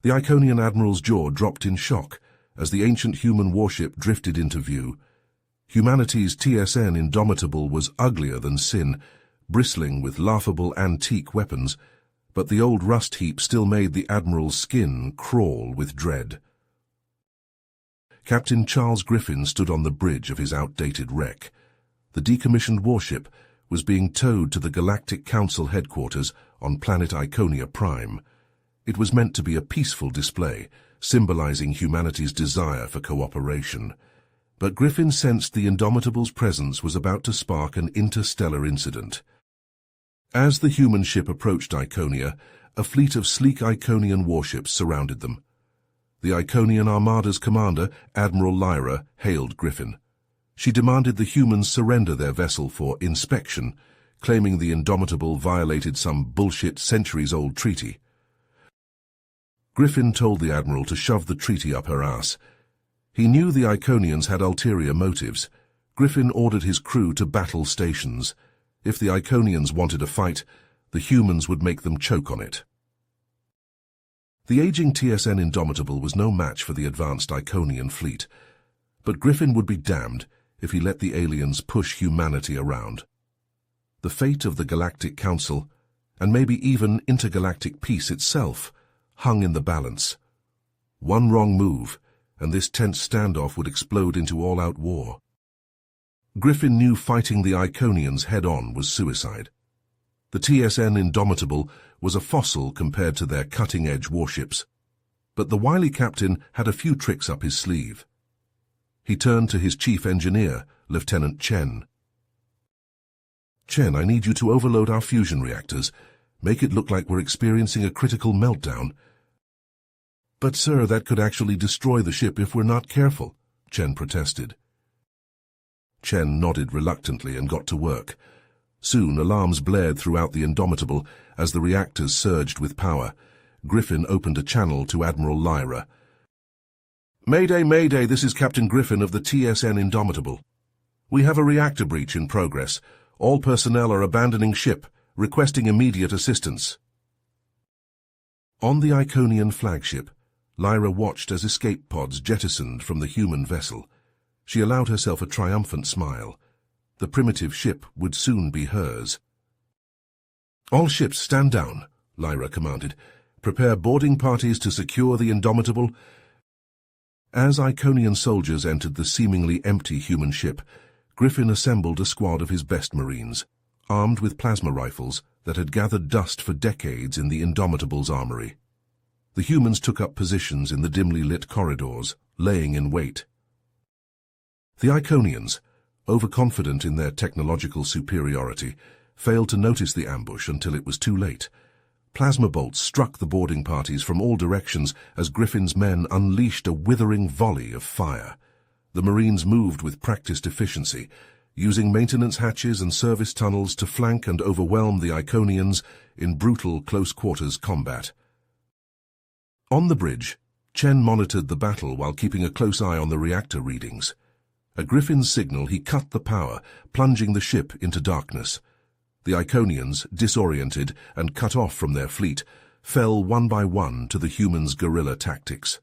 The Iconian admiral's jaw dropped in shock as the ancient human warship drifted into view. Humanity's TSN Indomitable was uglier than sin, bristling with laughable antique weapons, but the old rust heap still made the admiral's skin crawl with dread. Captain Charles Griffin stood on the bridge of his outdated wreck. The decommissioned warship was being towed to the Galactic Council headquarters on planet Iconia Prime. It was meant to be a peaceful display, symbolizing humanity's desire for cooperation. But Griffin sensed the Indomitable's presence was about to spark an interstellar incident. As the human ship approached Iconia, a fleet of sleek Iconian warships surrounded them. The Iconian Armada's commander, Admiral Lyra, hailed Griffin. She demanded the humans surrender their vessel for inspection, claiming the Indomitable violated some bullshit centuries-old treaty. Griffin told the Admiral to shove the treaty up her ass. He knew the Iconians had ulterior motives. Griffin ordered his crew to battle stations. If the Iconians wanted a fight, the humans would make them choke on it. The aging TSN Indomitable was no match for the advanced Iconian fleet, but Griffin would be damned if he let the aliens push humanity around. The fate of the Galactic Council, and maybe even intergalactic peace itself, hung in the balance. One wrong move, and this tense standoff would explode into all-out war. Griffin knew fighting the Iconians head-on was suicide. The TSN Indomitable was a fossil compared to their cutting-edge warships, but the wily captain had a few tricks up his sleeve. He turned to his chief engineer, Lieutenant Chen. "Chen, I need you to overload our fusion reactors. Make it look like we're experiencing a critical meltdown." "But sir, that could actually destroy the ship if we're not careful," Chen protested. Chen nodded reluctantly and got to work. Soon alarms blared throughout the Indomitable as the reactors surged with power. Griffin opened a channel to Admiral Lyra. "Mayday, Mayday, this is Captain Griffin of the TSN Indomitable. We have a reactor breach in progress. All personnel are abandoning ship, requesting immediate assistance." On the Iconian flagship, Lyra watched as escape pods jettisoned from the human vessel. She allowed herself a triumphant smile. The primitive ship would soon be hers. "All ships stand down," Lyra commanded. "Prepare boarding parties to secure the Indomitable." As Iconian soldiers entered the seemingly empty human ship, Griffin assembled a squad of his best Marines, armed with plasma rifles that had gathered dust for decades in the Indomitable's armory. The humans took up positions in the dimly lit corridors, laying in wait. The Iconians, overconfident in their technological superiority, failed to notice the ambush until it was too late. Plasma bolts struck the boarding parties from all directions as Griffin's men unleashed a withering volley of fire. The Marines moved with practiced efficiency, using maintenance hatches and service tunnels to flank and overwhelm the Iconians in brutal close-quarters combat. On the bridge, Chen monitored the battle while keeping a close eye on the reactor readings. At Griffin's signal, he cut the power, plunging the ship into darkness. The Iconians, disoriented and cut off from their fleet, fell one by one to the humans' guerrilla tactics.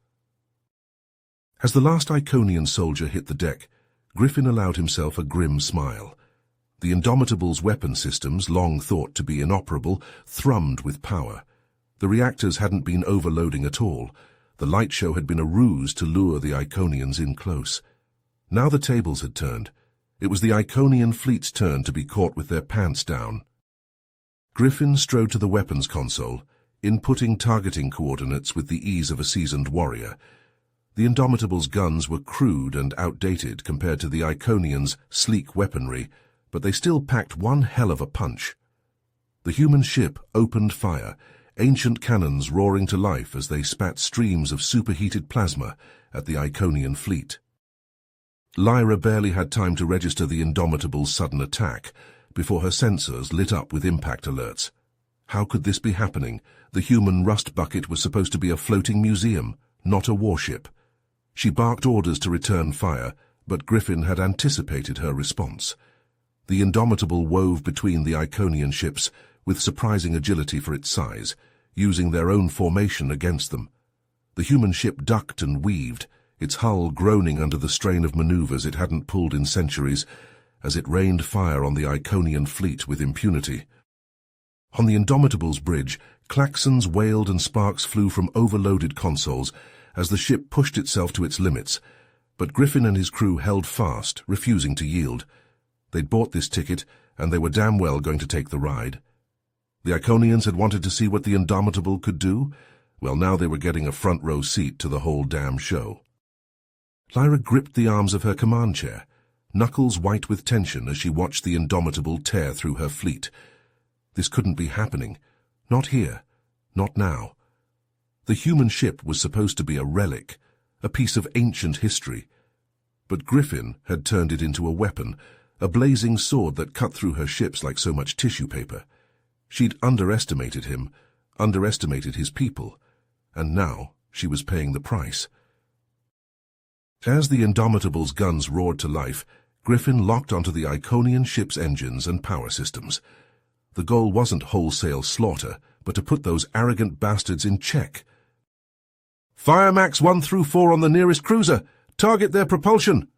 As the last Iconian soldier hit the deck, Griffin allowed himself a grim smile. The Indomitable's weapon systems, long thought to be inoperable, thrummed with power. The reactors hadn't been overloading at all. The light show had been a ruse to lure the Iconians in close. Now the tables had turned. It was the Iconian fleet's turn to be caught with their pants down. Griffin strode to the weapons console, inputting targeting coordinates with the ease of a seasoned warrior. The Indomitable's guns were crude and outdated compared to the Iconians' sleek weaponry, but they still packed one hell of a punch. The human ship opened fire, ancient cannons roaring to life as they spat streams of superheated plasma at the Iconian fleet. Lyra barely had time to register the Indomitable's sudden attack before her sensors lit up with impact alerts. How could this be happening? The human rust bucket was supposed to be a floating museum, not a warship. She barked orders to return fire, but Griffin had anticipated her response. The Indomitable wove between the Iconian ships with surprising agility for its size, using their own formation against them. The human ship ducked and weaved, its hull groaning under the strain of maneuvers it hadn't pulled in centuries, as it rained fire on the Iconian fleet with impunity. On the Indomitable's bridge, klaxons wailed and sparks flew from overloaded consoles as the ship pushed itself to its limits, but Griffin and his crew held fast, refusing to yield. They'd bought this ticket, and they were damn well going to take the ride. The Iconians had wanted to see what the Indomitable could do. Well, now they were getting a front-row seat to the whole damn show. Lyra gripped the arms of her command chair, knuckles white with tension as she watched the Indomitable tear through her fleet. This couldn't be happening. Not here. Not now. The human ship was supposed to be a relic, a piece of ancient history. But Griffin had turned it into a weapon, a blazing sword that cut through her ships like so much tissue paper. She'd underestimated him, underestimated his people, and now she was paying the price. As the Indomitable's guns roared to life, Griffin locked onto the Iconian ship's engines and power systems. The goal wasn't wholesale slaughter, but to put those arrogant bastards in check. "Fire Max 1 through 4 on the nearest cruiser! Target their propulsion!"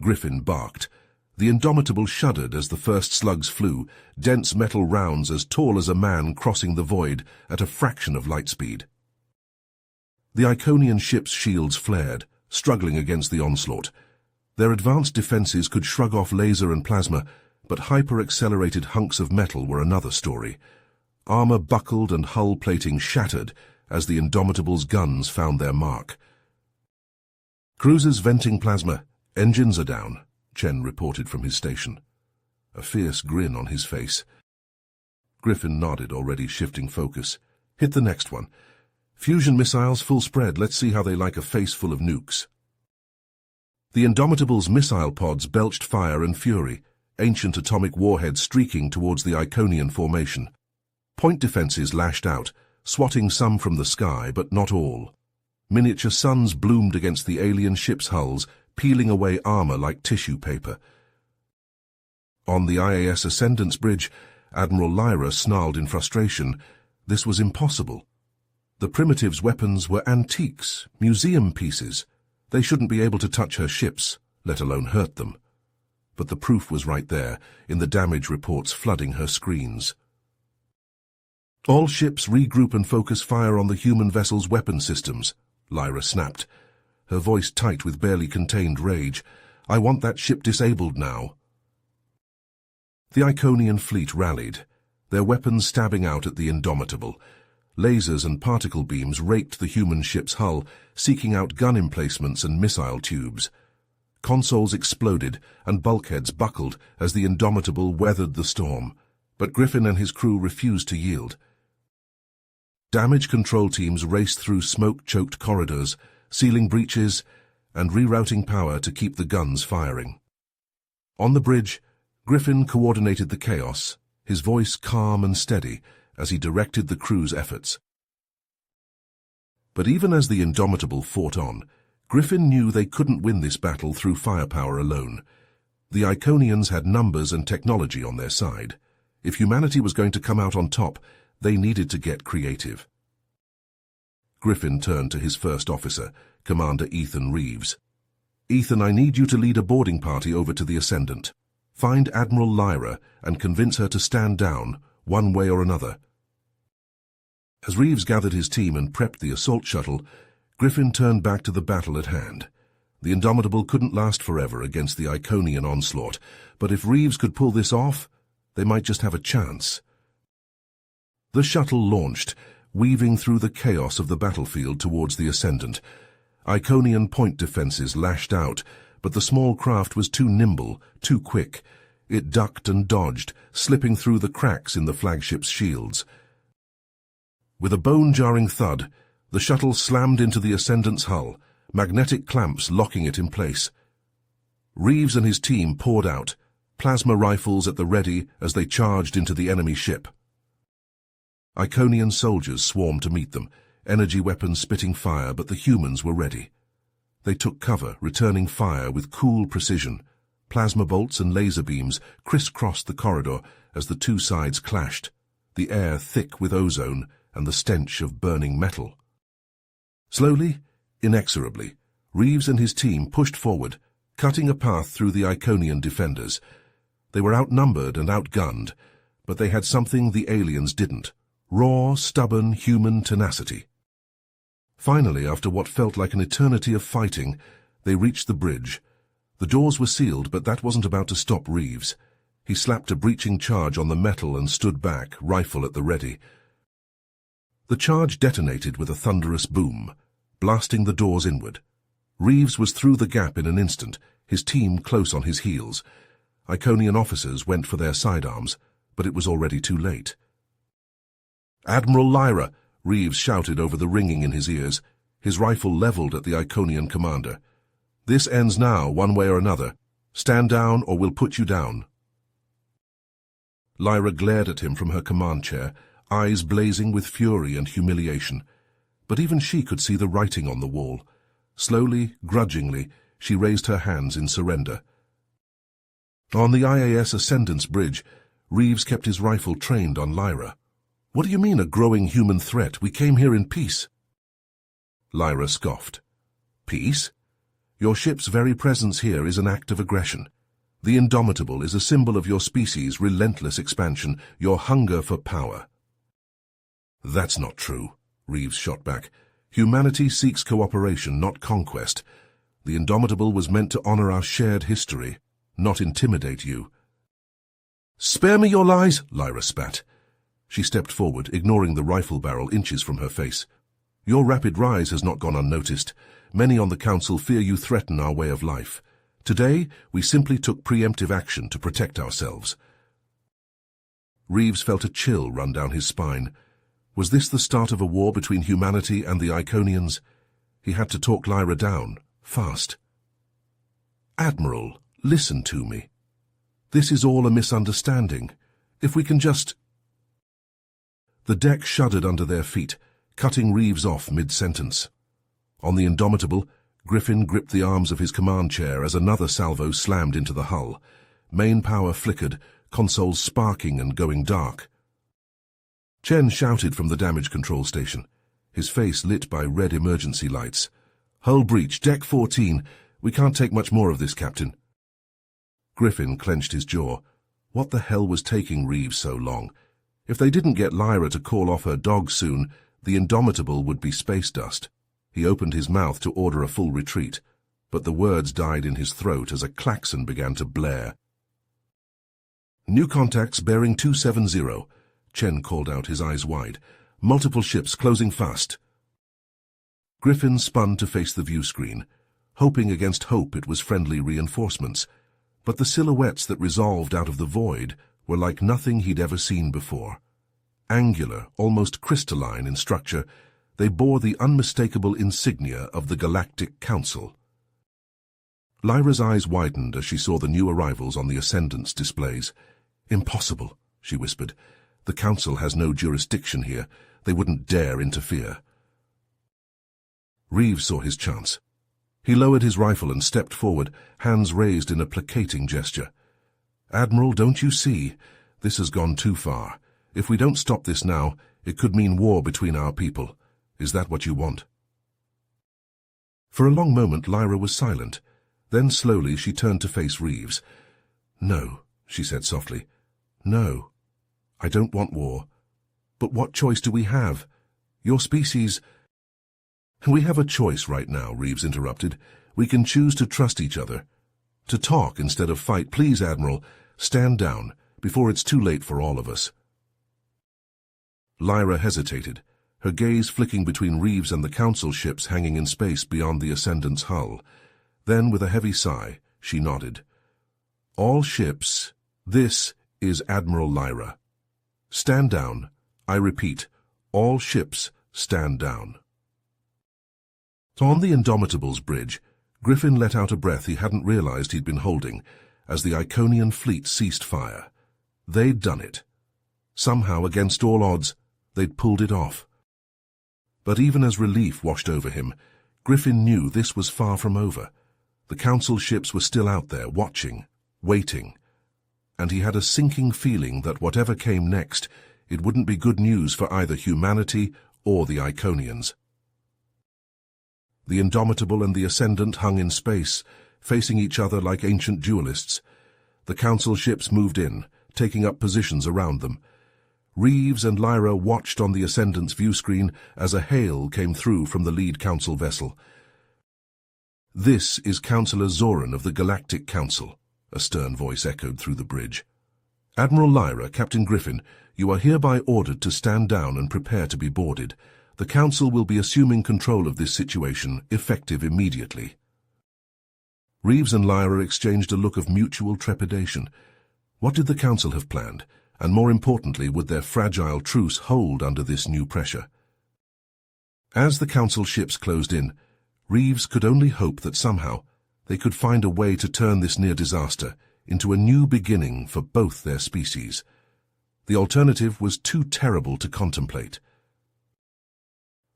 Griffin barked. The Indomitable shuddered as the first slugs flew, dense metal rounds as tall as a man crossing the void at a fraction of light speed. The Iconian ship's shields flared, struggling against the onslaught. Their advanced defenses could shrug off laser and plasma, but hyper-accelerated hunks of metal were another story. Armor buckled and hull plating shattered as the Indomitable's guns found their mark. "Cruisers venting plasma. Engines are down," Chen reported from his station, a fierce grin on his face. Griffin nodded, already shifting focus. "Hit the next one. Fusion missiles full spread. Let's see how they like a face full of nukes." The Indomitable's missile pods belched fire and fury, ancient atomic warheads streaking towards the Iconian formation. Point defenses lashed out, swatting some from the sky, but not all. Miniature suns bloomed against the alien ship's hulls, peeling away armor like tissue paper. On the IAS Ascendance bridge, Admiral Lyra snarled in frustration. This was impossible. The Primitive's weapons were antiques, museum pieces. They shouldn't be able to touch her ships, let alone hurt them. But the proof was right there, in the damage reports flooding her screens. "All ships regroup and focus fire on the human vessel's weapon systems," Lyra snapped, her voice tight with barely contained rage. "I want that ship disabled now." The Iconian fleet rallied, their weapons stabbing out at the Indomitable. Lasers and particle beams raked the human ship's hull, seeking out gun emplacements and missile tubes. Consoles exploded and bulkheads buckled as the Indomitable weathered the storm, but Griffin and his crew refused to yield. Damage control teams raced through smoke-choked corridors, sealing breaches and rerouting power to keep the guns firing. On the bridge, Griffin coordinated the chaos, his voice calm and steady as he directed the crew's efforts. But even as the Indomitable fought on, Griffin knew they couldn't win this battle through firepower alone. The Iconians had numbers and technology on their side. If humanity was going to come out on top, they needed to get creative. Griffin turned to his first officer, Commander Ethan Reeves. "Ethan, I need you to lead a boarding party over to the Ascendant. Find Admiral Lyra and convince her to stand down, one way or another." As Reeves gathered his team and prepped the assault shuttle, Griffin turned back to the battle at hand. The Indomitable couldn't last forever against the Iconian onslaught, but if Reeves could pull this off, they might just have a chance. The shuttle launched, weaving through the chaos of the battlefield towards the Ascendant. Iconian point defenses lashed out, but the small craft was too nimble, too quick. It ducked and dodged, slipping through the cracks in the flagship's shields. With a bone-jarring thud, the shuttle slammed into the Ascendant's hull, magnetic clamps locking it in place. Reeves and his team poured out, plasma rifles at the ready as they charged into the enemy ship. Iconian soldiers swarmed to meet them, energy weapons spitting fire, but the humans were ready. They took cover, returning fire with cool precision. Plasma bolts and laser beams crisscrossed the corridor as the two sides clashed, the air thick with ozone and the stench of burning metal. Slowly, Inexorably, Reeves and his team pushed forward, cutting a path through the Iconian defenders. They were outnumbered and outgunned, but they had something the aliens didn't: raw, stubborn human tenacity. Finally, after what felt like an eternity of fighting, they reached the bridge. The doors were sealed, but that wasn't about to stop Reeves. He slapped a breaching charge on the metal and stood back, rifle at the ready. The charge detonated with a thunderous boom, blasting the doors inward. Reeves was through the gap in an instant, his team close on his heels. Iconian officers went for their sidearms, but it was already too late. "Admiral Lyra!" Reeves shouted over the ringing in his ears, his rifle leveled at the Iconian commander. "This ends now, one way or another. Stand down or we'll put you down." Lyra glared at him from her command chair, eyes blazing with fury and humiliation. But even she could see the writing on the wall. Slowly, grudgingly, she raised her hands in surrender. On the IAS Ascendance Bridge, Reeves kept his rifle trained on Lyra. "What do you mean, a growing human threat? We came here in peace." Lyra scoffed. "Peace? Your ship's very presence here is an act of aggression. The Indomitable is a symbol of your species' relentless expansion, your hunger for power." "That's not true," Reeves shot back. "Humanity seeks cooperation, not conquest. The Indomitable was meant to honor our shared history, not intimidate you." "Spare me your lies," Lyra spat. She stepped forward, ignoring the rifle barrel inches from her face. "Your rapid rise has not gone unnoticed. Many on the Council fear you threaten our way of life. Today, we simply took preemptive action to protect ourselves." Reeves felt a chill run down his spine. Was this the start of a war between humanity and the Iconians? He had to talk Lyra down, fast. "Admiral, listen to me. This is all a misunderstanding. If we can just—" The deck shuddered under their feet, cutting Reeves off mid-sentence. On the Indomitable, Griffin gripped the arms of his command chair as another salvo slammed into the hull. Main power flickered, consoles sparking and going dark. Chen shouted from the damage control station, his face lit by red emergency lights. "Hull breach, deck 14. We can't take much more of this, Captain." Griffin clenched his jaw. What the hell was taking Reeves so long? If they didn't get Lyra to call off her dog soon, the Indomitable would be space dust. He opened his mouth to order a full retreat, but the words died in his throat as a klaxon began to blare. "New contacts bearing 270. Chen called out, his eyes wide. "Multiple ships closing fast." Griffin spun to face the view screen, hoping against hope it was friendly reinforcements. But the silhouettes that resolved out of the void were like nothing he'd ever seen before. Angular, almost crystalline in structure, they bore the unmistakable insignia of the Galactic Council. Lyra's eyes widened as she saw the new arrivals on the Ascendance displays. "Impossible," she whispered. "The Council has no jurisdiction here. They wouldn't dare interfere." Reeves saw his chance. He lowered his rifle and stepped forward, hands raised in a placating gesture. "Admiral, don't you see? This has gone too far. If we don't stop this now, it could mean war between our people. Is that what you want?" For a long moment, Lyra was silent. Then slowly she turned to face Reeves. "No," she said softly. "No. I don't want war. But what choice do we have? Your species—" "We have a choice right now," Reeves interrupted. "We can choose to trust each other. To talk instead of fight. Please, Admiral, stand down, before it's too late for all of us." Lyra hesitated, her gaze flicking between Reeves and the Council ships hanging in space beyond the Ascendant's hull. Then, with a heavy sigh, she nodded. "All ships, this is Admiral Lyra. Stand down. I repeat, all ships stand down." On the Indomitable's bridge, Griffin let out a breath he hadn't realized he'd been holding as the Iconian fleet ceased fire. They'd done it. Somehow, against all odds, they'd pulled it off. But even as relief washed over him, Griffin knew this was far from over. The Council ships were still out there, watching, waiting. And he had a sinking feeling that whatever came next, it wouldn't be good news for either humanity or the Iconians. The Indomitable and the Ascendant hung in space, facing each other like ancient duelists. The Council ships moved in, taking up positions around them. Reeves and Lyra watched on the Ascendant's viewscreen as a hail came through from the lead Council vessel. "This is Councillor Zoran of the Galactic Council," a stern voice echoed through the bridge. "Admiral Lyra, Captain Griffin, you are hereby ordered to stand down and prepare to be boarded. The Council will be assuming control of this situation, effective immediately." Reeves and Lyra exchanged a look of mutual trepidation. What did the Council have planned? And more importantly, would their fragile truce hold under this new pressure? As the Council ships closed in, Reeves could only hope that somehow they could find a way to turn this near disaster into a new beginning for both their species. The alternative was too terrible to contemplate.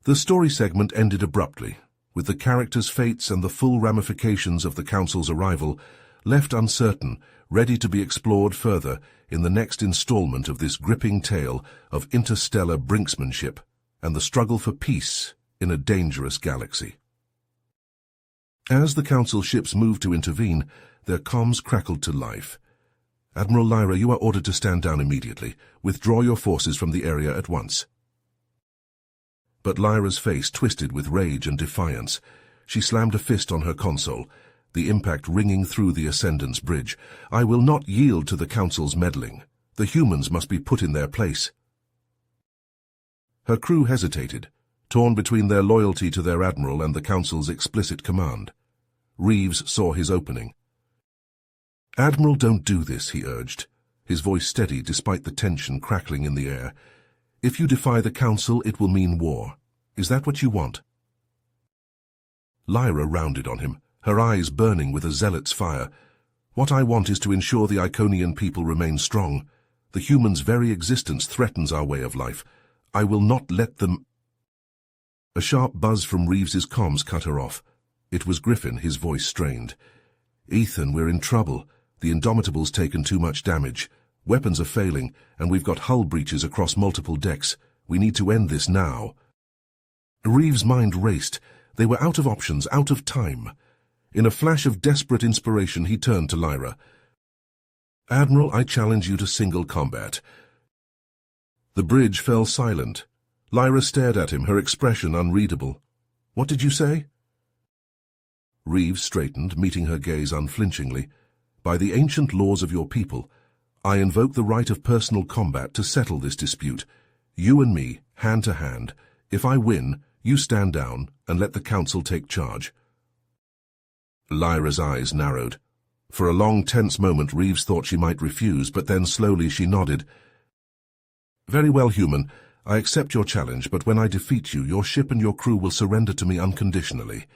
The story segment ended abruptly, with the characters' fates and the full ramifications of the Council's arrival left uncertain, ready to be explored further in the next installment of this gripping tale of interstellar brinksmanship and the struggle for peace in a dangerous galaxy. As the Council ships moved to intervene, their comms crackled to life. "Admiral Lyra, you are ordered to stand down immediately. Withdraw your forces from the area at once." But Lyra's face twisted with rage and defiance. She slammed a fist on her console, the impact ringing through the Ascendant's bridge. "I will not yield to the Council's meddling. The humans must be put in their place." Her crew hesitated, torn between their loyalty to their admiral and the Council's explicit command. Reeves saw his opening. "Admiral, don't do this," he urged, his voice steady despite the tension crackling in the air. "If you defy the Council, it will mean war. Is that what you want?" Lyra rounded on him, her eyes burning with a zealot's fire. "What I want is to ensure the Iconian people remain strong. The humans' very existence threatens our way of life. I will not let them—" A sharp buzz from Reeves's comms cut her off. It was Griffin, his voice strained. "Ethan, we're in trouble. The Indomitable's taken too much damage. Weapons are failing, and we've got hull breaches across multiple decks. We need to end this now." Reeves' mind raced. They were out of options, out of time. In a flash of desperate inspiration, he turned to Lyra. "Admiral, I challenge you to single combat." The bridge fell silent. Lyra stared at him, her expression unreadable. "What did you say?" Reeves straightened, meeting her gaze unflinchingly. "By the ancient laws of your people, I invoke the right of personal combat to settle this dispute. You and me, hand to hand. If I win, you stand down and let the Council take charge." Lyra's eyes narrowed. For a long, tense moment, Reeves thought she might refuse, but then slowly she nodded. "Very well, human. I accept your challenge, but when I defeat you, your ship and your crew will surrender to me unconditionally."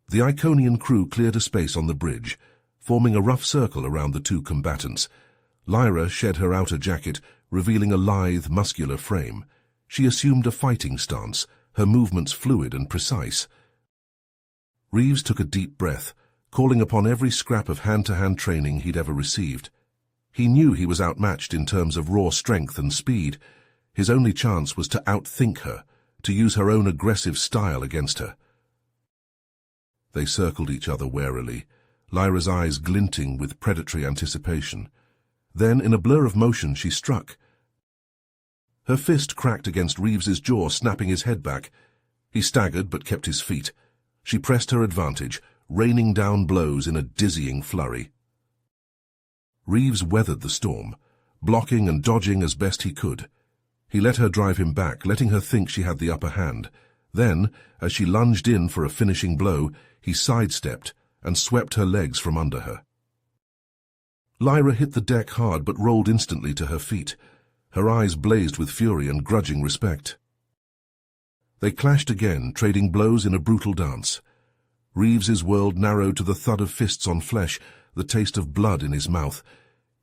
The Iconian crew cleared a space on the bridge, forming a rough circle around the two combatants. Lyra shed her outer jacket, revealing a lithe, muscular frame. She assumed a fighting stance, her movements fluid and precise. Reeves took a deep breath, calling upon every scrap of hand-to-hand training he'd ever received. He knew he was outmatched in terms of raw strength and speed. His only chance was to outthink her, to use her own aggressive style against her. They circled each other warily, Lyra's eyes glinting with predatory anticipation. Then, in a blur of motion, she struck. Her fist cracked against Reeves's jaw, snapping his head back. He staggered but kept his feet. She pressed her advantage, raining down blows in a dizzying flurry. Reeves weathered the storm, blocking and dodging as best he could. He let her drive him back, letting her think she had the upper hand. Then, as she lunged in for a finishing blow, he sidestepped and swept her legs from under her. Lyra hit the deck hard but rolled instantly to her feet. Her eyes blazed with fury and grudging respect. They clashed again, trading blows in a brutal dance. Reeves's world narrowed to the thud of fists on flesh, the taste of blood in his mouth.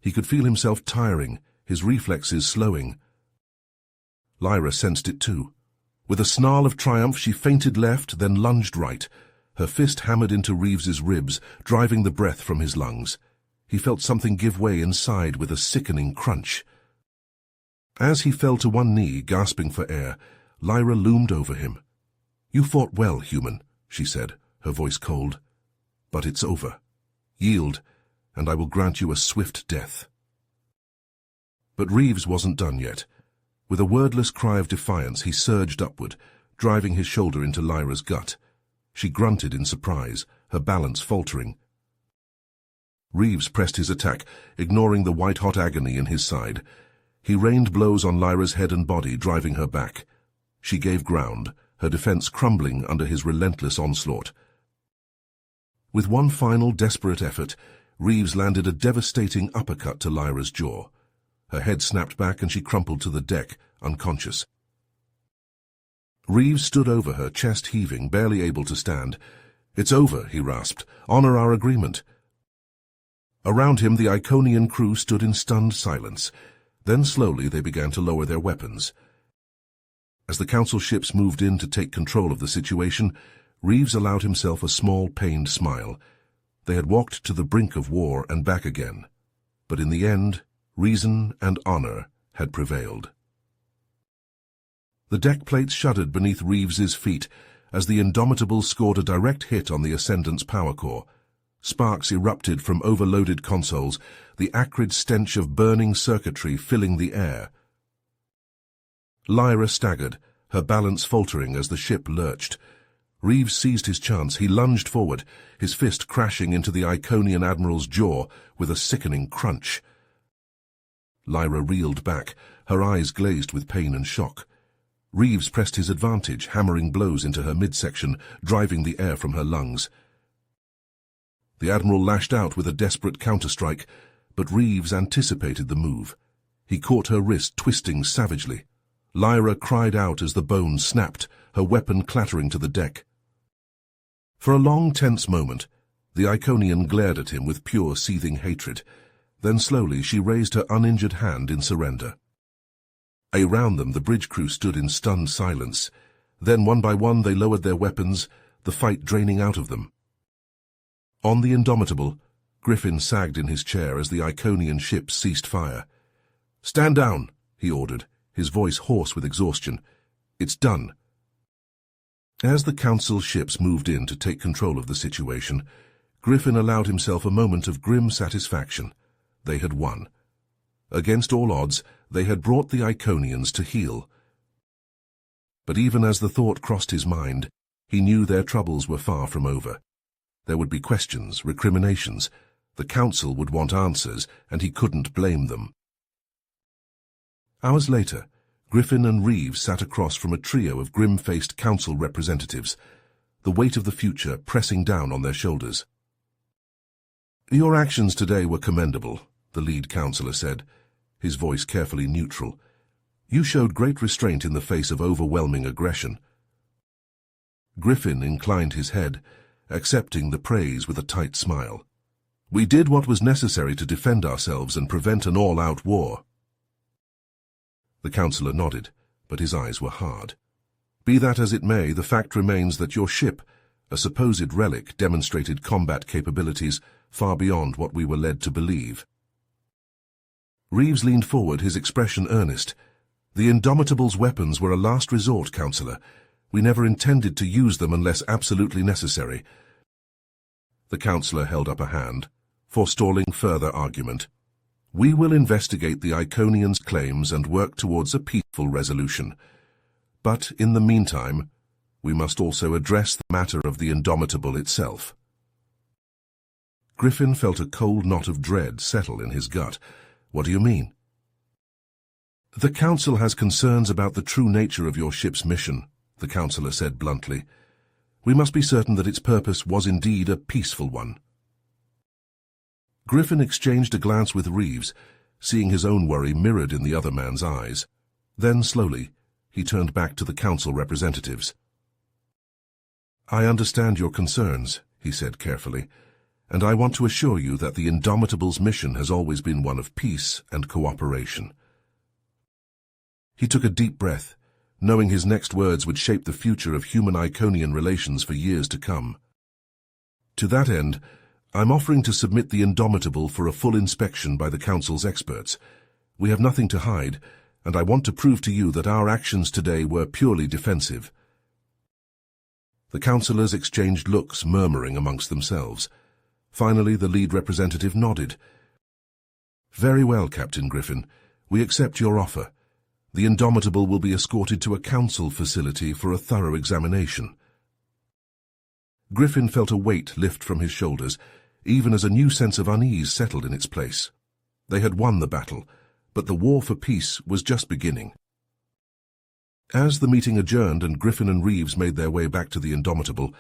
He could feel himself tiring, his reflexes slowing. Lyra sensed it too. With a snarl of triumph, she feinted left, then lunged right. Her fist hammered into Reeves's ribs, driving the breath from his lungs. He felt something give way inside with a sickening crunch. As he fell to one knee, gasping for air, Lyra loomed over him. You fought well, human, she said, her voice cold. But it's over. Yield, and I will grant you a swift death. But Reeves wasn't done yet. With a wordless cry of defiance, he surged upward, driving his shoulder into Lyra's gut. She grunted in surprise, her balance faltering. Reeves pressed his attack, ignoring the white-hot agony in his side. He rained blows on Lyra's head and body, driving her back. She gave ground, her defense crumbling under his relentless onslaught. With one final desperate effort, Reeves landed a devastating uppercut to Lyra's jaw. Her head snapped back and she crumpled to the deck, unconscious. Reeves stood over her, chest heaving, barely able to stand. "It's over," he rasped. "Honor our agreement." Around him, the Iconian crew stood in stunned silence. Then slowly they began to lower their weapons. As the Council ships moved in to take control of the situation, Reeves allowed himself a small, pained smile. They had walked to the brink of war and back again. But in the end, reason and honor had prevailed. The deck plates shuddered beneath Reeves's feet as the Indomitable scored a direct hit on the Ascendant's power core. Sparks erupted from overloaded consoles, the acrid stench of burning circuitry filling the air. Lyra staggered, her balance faltering as the ship lurched. Reeves seized his chance. He lunged forward, his fist crashing into the Iconian admiral's jaw with a sickening crunch. Lyra reeled back, her eyes glazed with pain and shock. Reeves pressed his advantage, hammering blows into her midsection, driving the air from her lungs. The admiral lashed out with a desperate counterstrike, but Reeves anticipated the move. He caught her wrist, twisting savagely. Lyra cried out as the bone snapped, her weapon clattering to the deck. For a long, tense moment, the Iconian glared at him with pure, seething hatred. Then slowly she raised her uninjured hand in surrender. Around them, the bridge crew stood in stunned silence. Then, one by one, they lowered their weapons, the fight draining out of them. On the Indomitable, Griffin sagged in his chair as the Iconian ship ceased fire. "Stand down," he ordered, his voice hoarse with exhaustion. "It's done." As the Council ships moved in to take control of the situation, Griffin allowed himself a moment of grim satisfaction. They had won. Against all odds, they had brought the Iconians to heel. But even as the thought crossed his mind, he knew their troubles were far from over. There would be questions, recriminations. The Council would want answers, and he couldn't blame them. Hours later, Griffin and Reeves sat across from a trio of grim-faced Council representatives, the weight of the future pressing down on their shoulders. "Your actions today were commendable," the lead councillor said, his voice carefully neutral. "You showed great restraint in the face of overwhelming aggression." Griffin inclined his head, accepting the praise with a tight smile. "We did what was necessary to defend ourselves and prevent an all-out war." The councillor nodded, but his eyes were hard. "Be that as it may, the fact remains that your ship, a supposed relic, demonstrated combat capabilities far beyond what we were led to believe." Reeves leaned forward, his expression earnest. "The Indomitable's weapons were a last resort, Councillor. We never intended to use them unless absolutely necessary." The councillor held up a hand, forestalling further argument. "We will investigate the Iconians' claims and work towards a peaceful resolution. But in the meantime, we must also address the matter of the Indomitable itself." Griffin felt a cold knot of dread settle in his gut. "What do you mean?" "The Council has concerns about the true nature of your ship's mission," the councillor said bluntly. "We must be certain that its purpose was indeed a peaceful one." Griffin exchanged a glance with Reeves, seeing his own worry mirrored in the other man's eyes. Then, slowly, he turned back to the Council representatives. "I understand your concerns," he said carefully, "and I want to assure you that the Indomitable's mission has always been one of peace and cooperation." He took a deep breath, knowing his next words would shape the future of human-Iconian relations for years to come. "To that end, I'm offering to submit the Indomitable for a full inspection by the Council's experts. We have nothing to hide, and I want to prove to you that our actions today were purely defensive." The councillors exchanged looks, murmuring amongst themselves. Finally, the lead representative nodded. "Very well, Captain Griffin. We accept your offer. The Indomitable will be escorted to a council facility for a thorough examination." Griffin felt a weight lift from his shoulders, even as a new sense of unease settled in its place. They had won the battle, but the war for peace was just beginning. As the meeting adjourned and Griffin and Reeves made their way back to the Indomitable,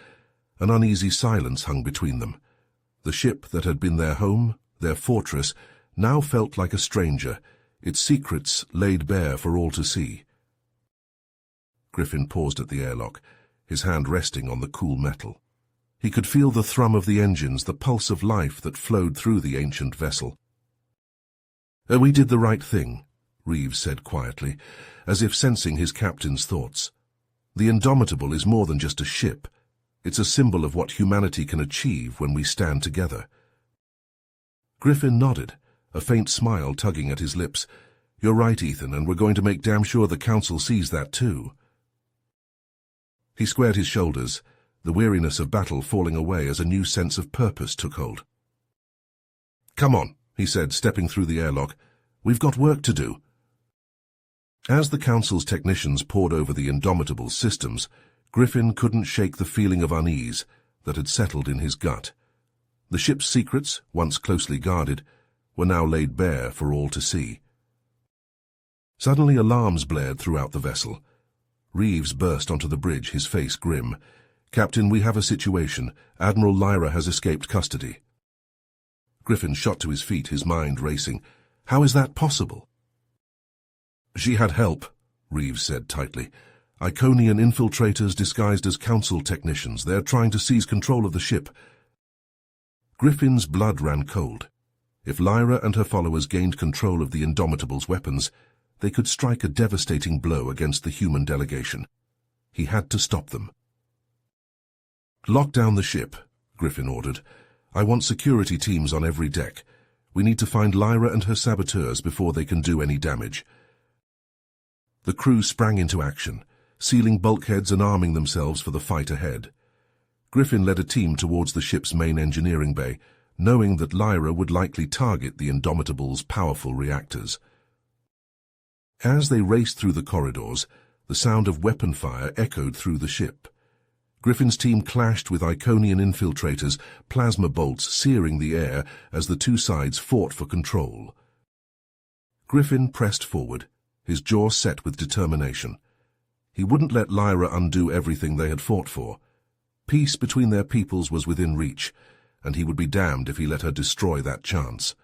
an uneasy silence hung between them. The ship that had been their home, their fortress, now felt like a stranger, its secrets laid bare for all to see. Griffin paused at the airlock, his hand resting on the cool metal. He could feel the thrum of the engines, the pulse of life that flowed through the ancient vessel. "We did the right thing," Reeves said quietly, as if sensing his captain's thoughts. "The Indomitable is more than just a ship. It's a symbol of what humanity can achieve when we stand together." Griffin nodded, a faint smile tugging at his lips. "You're right, Ethan, and we're going to make damn sure the council sees that too." He squared his shoulders, the weariness of battle falling away as a new sense of purpose took hold. "Come on," he said, stepping through the airlock. "We've got work to do." As the council's technicians pored over the Indomitable's systems, Griffin couldn't shake the feeling of unease that had settled in his gut. The ship's secrets, once closely guarded, were now laid bare for all to see. Suddenly alarms blared throughout the vessel. Reeves burst onto the bridge, his face grim. "Captain, we have a situation. Admiral Lyra has escaped custody." Griffin shot to his feet, his mind racing. "How is that possible?" "She had help," Reeves said tightly. "Iconian infiltrators disguised as council technicians. They're trying to seize control of the ship." Griffin's blood ran cold. If Lyra and her followers gained control of the Indomitable's weapons, they could strike a devastating blow against the human delegation. He had to stop them. "Lock down the ship," Griffin ordered. "I want security teams on every deck. We need to find Lyra and her saboteurs before they can do any damage." The crew sprang into action, sealing bulkheads and arming themselves for the fight ahead. Griffin led a team towards the ship's main engineering bay, knowing that Lyra would likely target the Indomitable's powerful reactors. As they raced through the corridors, the sound of weapon fire echoed through the ship. Griffin's team clashed with Iconian infiltrators, plasma bolts searing the air as the two sides fought for control. Griffin pressed forward, his jaw set with determination. He wouldn't let Lyra undo everything they had fought for. Peace between their peoples was within reach, and he would be damned if he let her destroy that chance.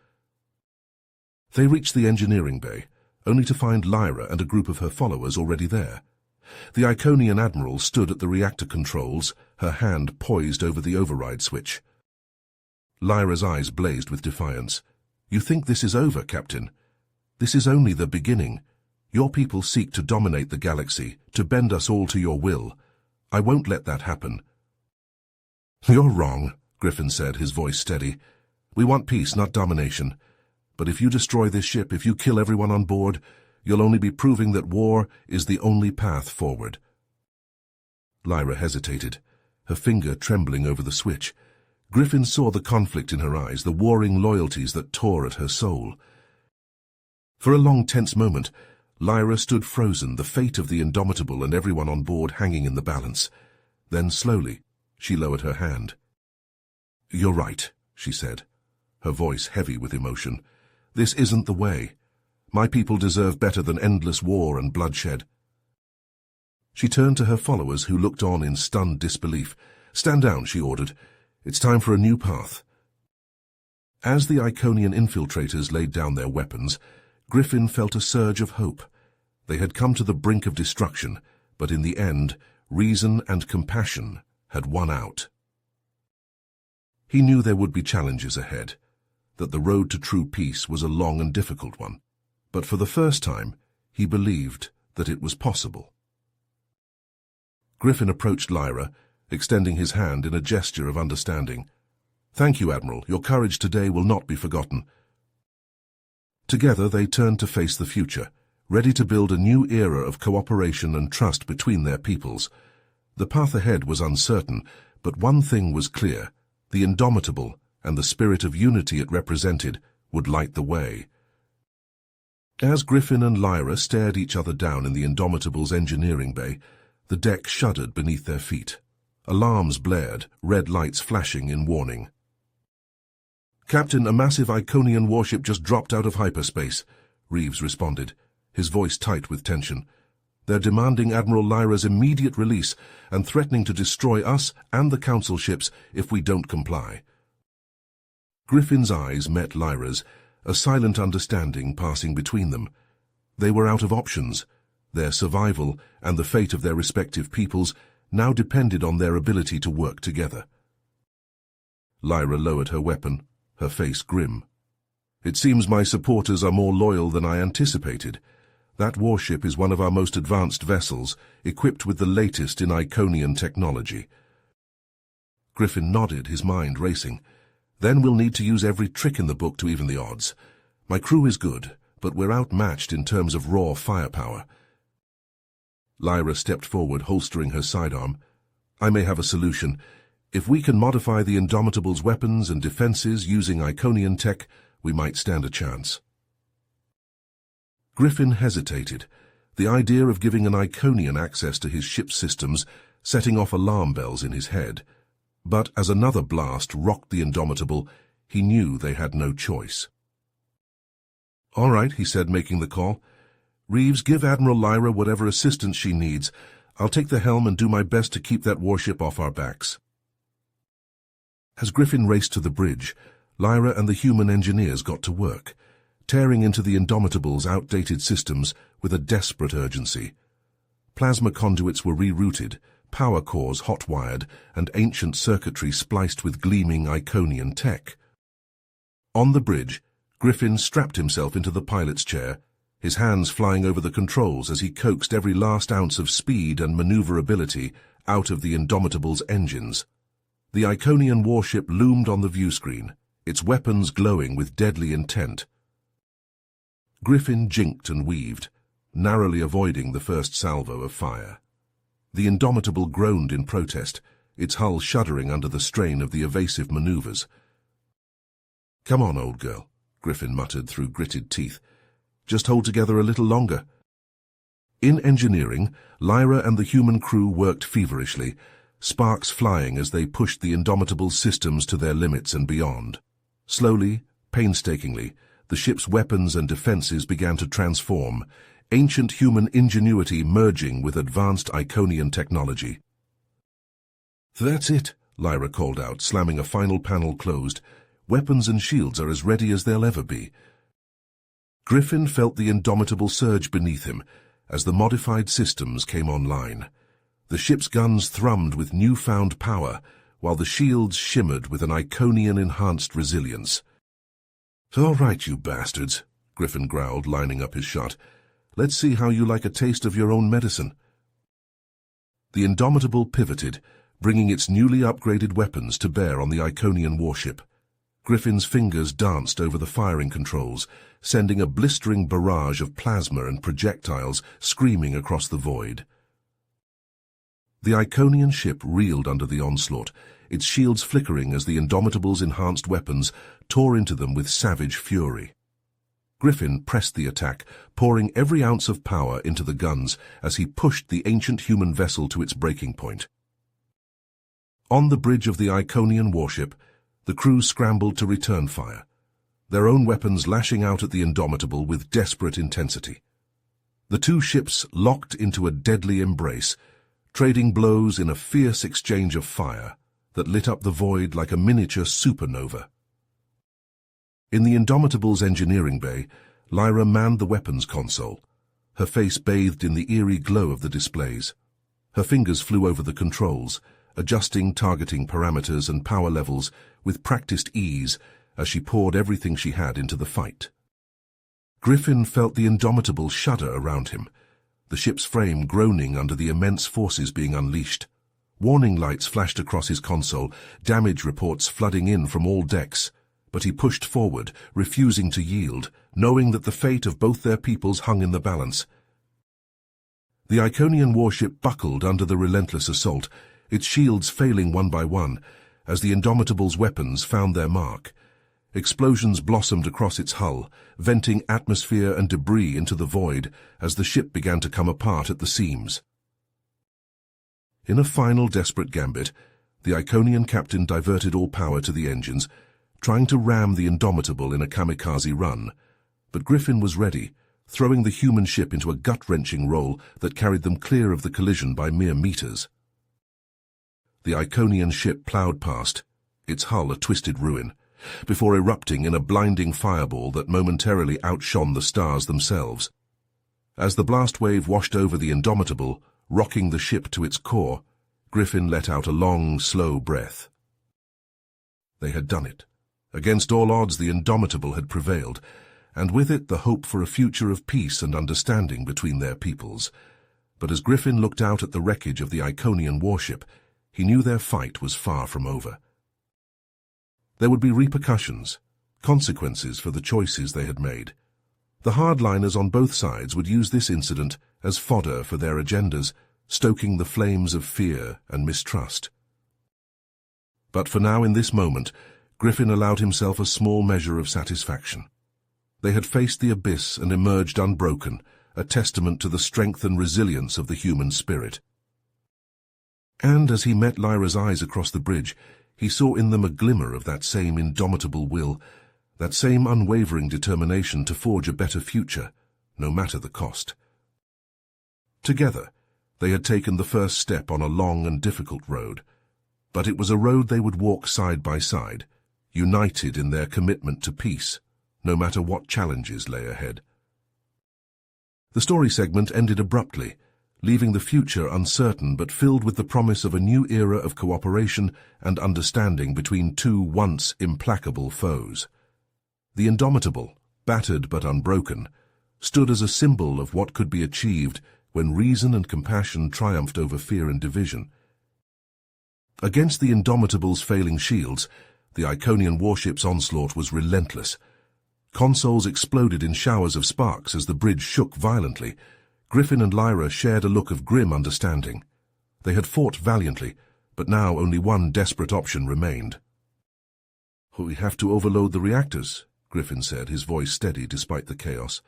They reached the engineering bay, only to find Lyra and a group of her followers already there. The Iconian admiral stood at the reactor controls, her hand poised over the override switch. Lyra's eyes blazed with defiance. "You think this is over, Captain? This is only the beginning. Your people seek to dominate the galaxy, to bend us all to your will. I won't let that happen." "You're wrong," Griffin said, his voice steady. "We want peace, not domination. But if you destroy this ship, if you kill everyone on board, you'll only be proving that war is the only path forward." Lyra hesitated, her finger trembling over the switch. Griffin saw the conflict in her eyes, the warring loyalties that tore at her soul. For a long, tense moment, Lyra stood frozen, the fate of the Indomitable and everyone on board hanging in the balance. Then, slowly, she lowered her hand. "You're right," she said, her voice heavy with emotion. "This isn't the way. My people deserve better than endless war and bloodshed." She turned to her followers, who looked on in stunned disbelief. "Stand down," she ordered. "It's time for a new path." As the Iconian infiltrators laid down their weapons, Griffin felt a surge of hope. They had come to the brink of destruction, but in the end, reason and compassion had won out. He knew there would be challenges ahead, that the road to true peace was a long and difficult one. But for the first time, he believed that it was possible. Griffin approached Lyra, extending his hand in a gesture of understanding. "Thank you, Admiral. Your courage today will not be forgotten." Together they turned to face the future, ready to build a new era of cooperation and trust between their peoples. The path ahead was uncertain, but one thing was clear: the Indomitable, and the spirit of unity it represented, would light the way. As Griffin and Lyra stared each other down in the Indomitable's engineering bay, the deck shuddered beneath their feet. Alarms blared, red lights flashing in warning. "Captain, a massive Iconian warship just dropped out of hyperspace," Reeves responded, his voice tight with tension. "They're demanding Admiral Lyra's immediate release and threatening to destroy us and the Council ships if we don't comply." Griffin's eyes met Lyra's, a silent understanding passing between them. They were out of options. Their survival and the fate of their respective peoples now depended on their ability to work together. Lyra lowered her weapon, her face grim. "It seems my supporters are more loyal than I anticipated. That warship is one of our most advanced vessels, equipped with the latest in Iconian technology." Griffin nodded, his mind racing. "Then we'll need to use every trick in the book to even the odds. My crew is good, but we're outmatched in terms of raw firepower." Lyra stepped forward, holstering her sidearm. "I may have a solution. If we can modify the Indomitable's weapons and defenses using Iconian tech, we might stand a chance." Griffin hesitated, the idea of giving an Iconian access to his ship's systems setting off alarm bells in his head. But as another blast rocked the Indomitable, he knew they had no choice. "All right," he said, making the call. "Reeves, give Admiral Lyra whatever assistance she needs. I'll take the helm and do my best to keep that warship off our backs." As Griffin raced to the bridge, Lyra and the human engineers got to work, tearing into the Indomitable's outdated systems with a desperate urgency. Plasma conduits were rerouted, power cores hot-wired, and ancient circuitry spliced with gleaming Iconian tech. On the bridge, Griffin strapped himself into the pilot's chair, his hands flying over the controls as he coaxed every last ounce of speed and maneuverability out of the Indomitable's engines. The Iconian warship loomed on the viewscreen, its weapons glowing with deadly intent. Griffin jinked and weaved, narrowly avoiding the first salvo of fire. The Indomitable groaned in protest, its hull shuddering under the strain of the evasive maneuvers. "Come on, old girl," Griffin muttered through gritted teeth. "Just hold together a little longer." In engineering, Lyra and the human crew worked feverishly, sparks flying as they pushed the Indomitable's systems to their limits and beyond. Slowly, painstakingly, the ship's weapons and defenses began to transform, ancient human ingenuity merging with advanced Iconian technology. "That's it," Lyra called out, slamming a final panel closed. "Weapons and shields are as ready as they'll ever be." Griffin felt the Indomitable surge beneath him as the modified systems came online. The ship's guns thrummed with newfound power, while the shields shimmered with an Iconian-enhanced resilience. "All right, you bastards," Griffin growled, lining up his shot. "Let's see how you like a taste of your own medicine." The Indomitable pivoted, bringing its newly upgraded weapons to bear on the Iconian warship. Griffin's fingers danced over the firing controls, sending a blistering barrage of plasma and projectiles screaming across the void. The Iconian ship reeled under the onslaught, its shields flickering as the Indomitable's enhanced weapons tore into them with savage fury. Griffin pressed the attack, pouring every ounce of power into the guns as he pushed the ancient human vessel to its breaking point. On the bridge of the Iconian warship, the crew scrambled to return fire, their own weapons lashing out at the Indomitable with desperate intensity. The two ships locked into a deadly embrace, trading blows in a fierce exchange of fire that lit up the void like a miniature supernova. In the Indomitable's engineering bay, Lyra manned the weapons console, her face bathed in the eerie glow of the displays. Her fingers flew over the controls, adjusting targeting parameters and power levels with practiced ease as she poured everything she had into the fight. Griffin felt the Indomitable shudder around him, the ship's frame groaning under the immense forces being unleashed. Warning lights flashed across his console, damage reports flooding in from all decks, but he pushed forward, refusing to yield, knowing that the fate of both their peoples hung in the balance. The Iconian warship buckled under the relentless assault, its shields failing one by one, as the Indomitable's weapons found their mark. Explosions blossomed across its hull, venting atmosphere and debris into the void as the ship began to come apart at the seams. In a final desperate gambit, the Iconian captain diverted all power to the engines, trying to ram the Indomitable in a kamikaze run. But Griffin was ready, throwing the human ship into a gut-wrenching roll that carried them clear of the collision by mere meters. The Iconian ship ploughed past, its hull a twisted ruin, before erupting in a blinding fireball that momentarily outshone the stars themselves. As the blast wave washed over the Indomitable, rocking the ship to its core, Griffin let out a long, slow breath. They had done it. Against all odds, the Indomitable had prevailed, and with it the hope for a future of peace and understanding between their peoples. But as Griffin looked out at the wreckage of the Iconian warship, he knew their fight was far from over. There would be repercussions, consequences for the choices they had made. The hardliners on both sides would use this incident as fodder for their agendas, stoking the flames of fear and mistrust. But for now, in this moment, Griffin allowed himself a small measure of satisfaction. They had faced the abyss and emerged unbroken, a testament to the strength and resilience of the human spirit. And as he met Lyra's eyes across the bridge, he saw in them a glimmer of that same indomitable will, that same unwavering determination to forge a better future, no matter the cost. Together, they had taken the first step on a long and difficult road, but it was a road they would walk side by side, united in their commitment to peace, no matter what challenges lay ahead. The story segment ended abruptly, leaving the future uncertain but filled with the promise of a new era of cooperation and understanding between two once implacable foes. The Indomitable, battered but unbroken, stood as a symbol of what could be achieved when reason and compassion triumphed over fear and division. Against the Indomitable's failing shields, the Iconian warship's onslaught was relentless. Consoles exploded in showers of sparks as the bridge shook violently. Griffin and Lyra shared a look of grim understanding. They had fought valiantly, but now only one desperate option remained. "We have to overload the reactors," Griffin said, his voice steady despite the chaos.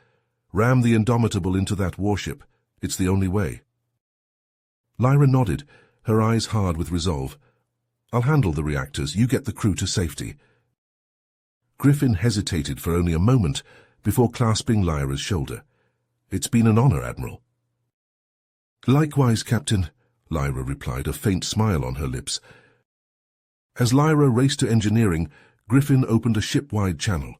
"Ram the Indomitable into that warship. It's the only way." Lyra nodded, her eyes hard with resolve. "I'll handle the reactors. You get the crew to safety." Griffin hesitated for only a moment before clasping Lyra's shoulder. "It's been an honor, Admiral." "Likewise, Captain," Lyra replied, a faint smile on her lips. As Lyra raced to engineering, Griffin opened a ship-wide channel.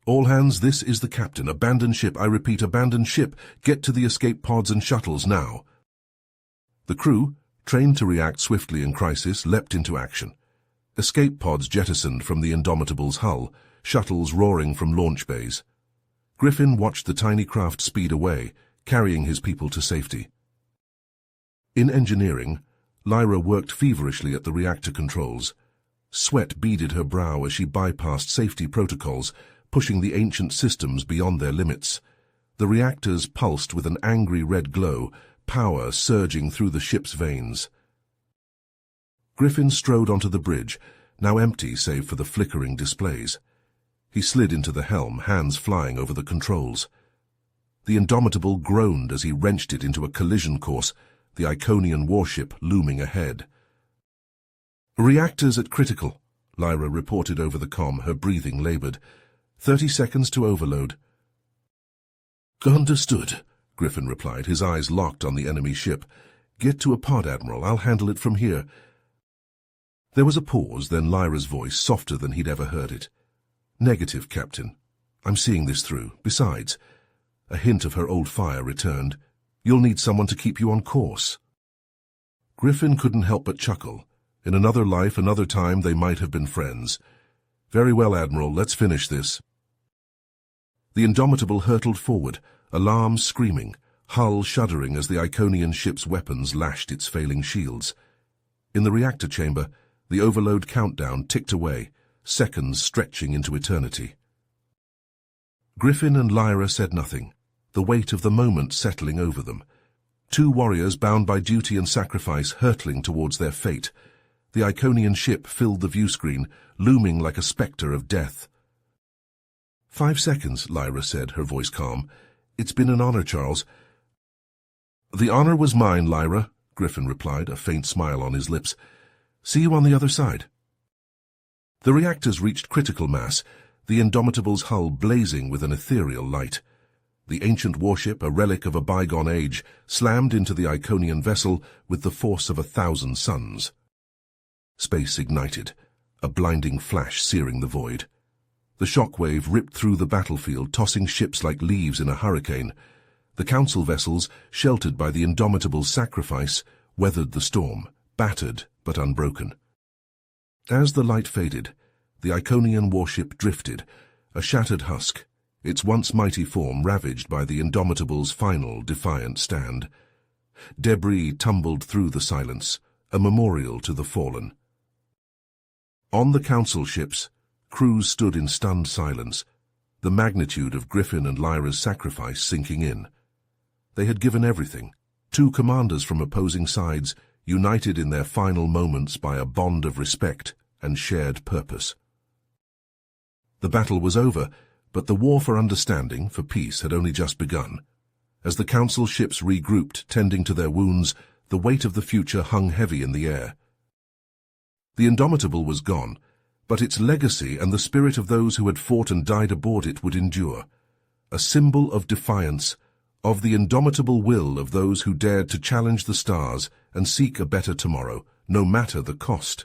"All hands, this is the captain. Abandon ship. I repeat, abandon ship. Get to the escape pods and shuttles now." The crew, trained to react swiftly in crisis, leapt into action. Escape pods jettisoned from the Indomitable's hull, shuttles roaring from launch bays. Griffin watched the tiny craft speed away, carrying his people to safety. In engineering, Lyra worked feverishly at the reactor controls. Sweat beaded her brow as she bypassed safety protocols, pushing the ancient systems beyond their limits. The reactors pulsed with an angry red glow, power surging through the ship's veins. Griffin strode onto the bridge, now empty save for the flickering displays. He slid into the helm, hands flying over the controls. The Indomitable groaned as he wrenched it into a collision course, the Iconian warship looming ahead. "Reactors at critical," Lyra reported over the comm, her breathing labored. 30 seconds to overload." "Understood," Griffin replied, his eyes locked on the enemy ship. "Get to a pod, Admiral. I'll handle it from here." There was a pause, then Lyra's voice, softer than he'd ever heard it. "Negative, Captain. I'm seeing this through. Besides," a hint of her old fire returned, "you'll need someone to keep you on course." Griffin couldn't help but chuckle. In another life, another time, they might have been friends. "Very well, Admiral. Let's finish this." The Indomitable hurtled forward, alarm screaming, hull shuddering as the Iconian ship's weapons lashed its failing shields. In the reactor chamber, the overload countdown ticked away, seconds stretching into eternity. Griffin and Lyra said nothing, the weight of the moment settling over them. Two warriors bound by duty and sacrifice hurtling towards their fate. The Iconian ship filled the viewscreen, looming like a spectre of death. 5 seconds, Lyra said, her voice calm. It's been an honor, Charles. The honor was mine, Lyra, Griffin replied, a faint smile on his lips. See you on the other side. The reactors reached critical mass, the Indomitable's hull blazing with an ethereal light. The ancient warship, a relic of a bygone age, slammed into the Iconian vessel with the force of 1,000 suns. Space ignited, a blinding flash searing the void. The shockwave ripped through the battlefield, tossing ships like leaves in a hurricane. The Council vessels, sheltered by the Indomitable's sacrifice, weathered the storm, battered but unbroken. As the light faded, the Iconian warship drifted, a shattered husk, its once mighty form ravaged by the Indomitable's final defiant stand. Debris tumbled through the silence, a memorial to the fallen. On the Council ships, crews stood in stunned silence, the magnitude of Griffin and Lyra's sacrifice sinking in. They had given everything, two commanders from opposing sides, united in their final moments by a bond of respect and shared purpose. The battle was over, but the war for understanding, for peace, had only just begun. As the Council ships regrouped, tending to their wounds, the weight of the future hung heavy in the air. The Indomitable was gone, but its legacy and the spirit of those who had fought and died aboard it would endure, a symbol of defiance, of the indomitable will of those who dared to challenge the stars and seek a better tomorrow, no matter the cost.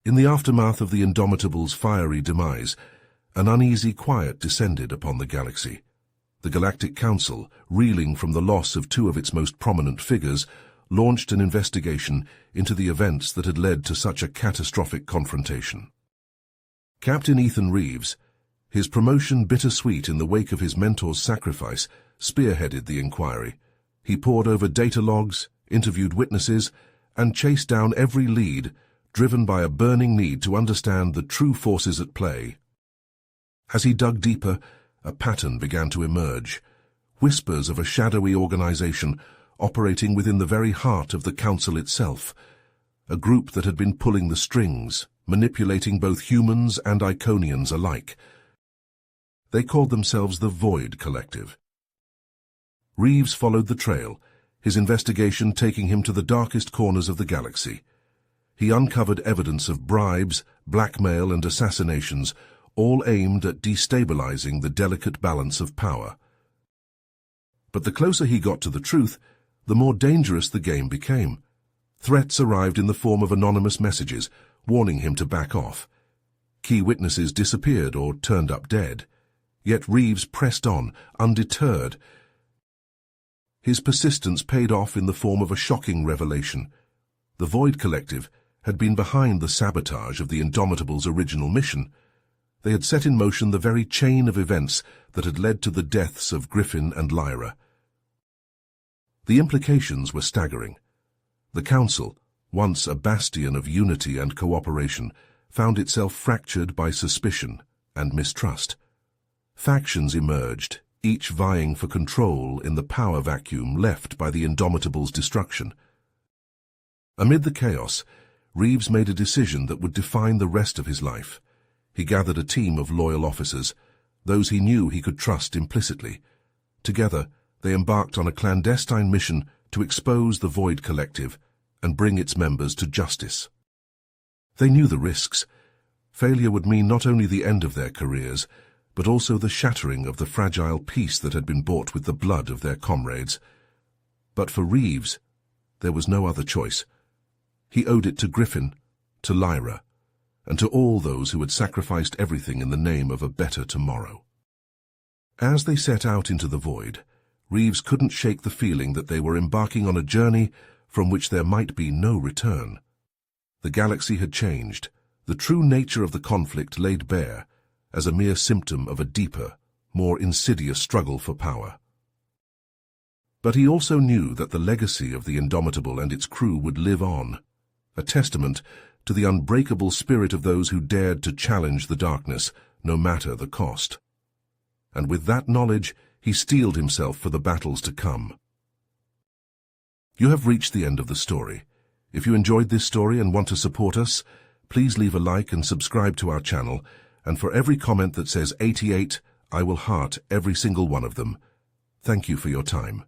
In the aftermath of the Indomitable's fiery demise, an uneasy quiet descended upon the galaxy. The Galactic Council, reeling from the loss of two of its most prominent figures, launched an investigation into the events that had led to such a catastrophic confrontation. Captain Ethan Reeves, his promotion bittersweet in the wake of his mentor's sacrifice, spearheaded the inquiry. He pored over data logs, interviewed witnesses, and chased down every lead, driven by a burning need to understand the true forces at play. As he dug deeper, a pattern began to emerge, whispers of a shadowy organization operating within the very heart of the Council itself, a group that had been pulling the strings, manipulating both humans and Iconians alike. They called themselves the Void Collective. Reeves followed the trail, his investigation taking him to the darkest corners of the galaxy. He uncovered evidence of bribes, blackmail, and assassinations, all aimed at destabilizing the delicate balance of power. But the closer he got to the truth, the more dangerous the game became. Threats arrived in the form of anonymous messages, warning him to back off. Key witnesses disappeared or turned up dead. Yet Reeves pressed on, undeterred. His persistence paid off in the form of a shocking revelation. The Void Collective had been behind the sabotage of the Indomitable's original mission. They had set in motion the very chain of events that had led to the deaths of Griffin and Lyra. The implications were staggering. The Council, once a bastion of unity and cooperation, found itself fractured by suspicion and mistrust. Factions emerged, each vying for control in the power vacuum left by the Indomitable's destruction. Amid the chaos, Reeves made a decision that would define the rest of his life. He gathered a team of loyal officers, those he knew he could trust implicitly. Together, they embarked on a clandestine mission to expose the Void Collective and bring its members to justice. They knew the risks. Failure would mean not only the end of their careers, but also the shattering of the fragile peace that had been bought with the blood of their comrades. But for Reeves, there was no other choice. He owed it to Griffin, to Lyra, and to all those who had sacrificed everything in the name of a better tomorrow. As they set out into the void, Reeves couldn't shake the feeling that they were embarking on a journey from which there might be no return. The galaxy had changed, the true nature of the conflict laid bare, as a mere symptom of a deeper, more insidious struggle for power. But he also knew that the legacy of the Indomitable and its crew would live on, a testament to the unbreakable spirit of those who dared to challenge the darkness, no matter the cost. And with that knowledge, he steeled himself for the battles to come. You have reached the end of the story. If you enjoyed this story and want to support us, please leave a like and subscribe to our channel, and for every comment that says 88, I will heart every single one of them. Thank you for your time.